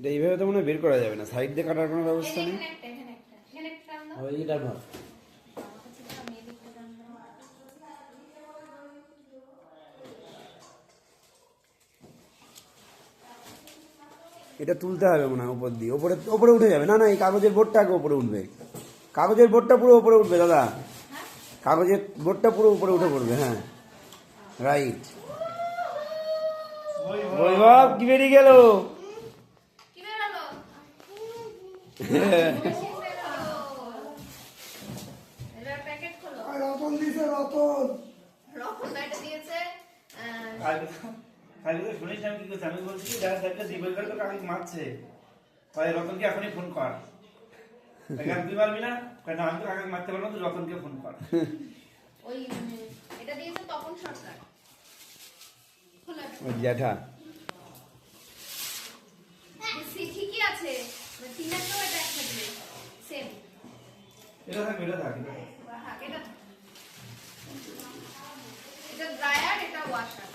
এটা এইভাবে তো মনে হয় বের করা যাবে না, সাইড দিয়ে কাটার কোনো ব্যবস্থা নেই। এটা তুলতে হবে মনে হয় উপর দিয়ে, ওপরে ওপরে উঠে যাবে। না না, এই কাগজের বোর্ডটা আগে উপরে উঠবে, কাগজের বোর্ডটা পুরো উপরে উঠবে দাদা, কাগজের বোর্ডটা পুরো উপরে উঠে পড়বে। হ্যাঁ রাইট। বৈভব কি বেরিয়ে গেল? রতন দিছে, রতন শুনিস আমি কি করছি? আমি বলছি মারছে, রতনকে এখনই ফোন কর। তুই পারবি না? আমি তো কাকাকে মারতে পারবো না, তুই রতনকে ফোন কর। জ্যাঠা ঠিকই আছে, তিনটাও এটা একসাথে সেম। এটা থাকবে, এটা থাকবে। এটা ড্রায়ার, এটা ওয়াশার।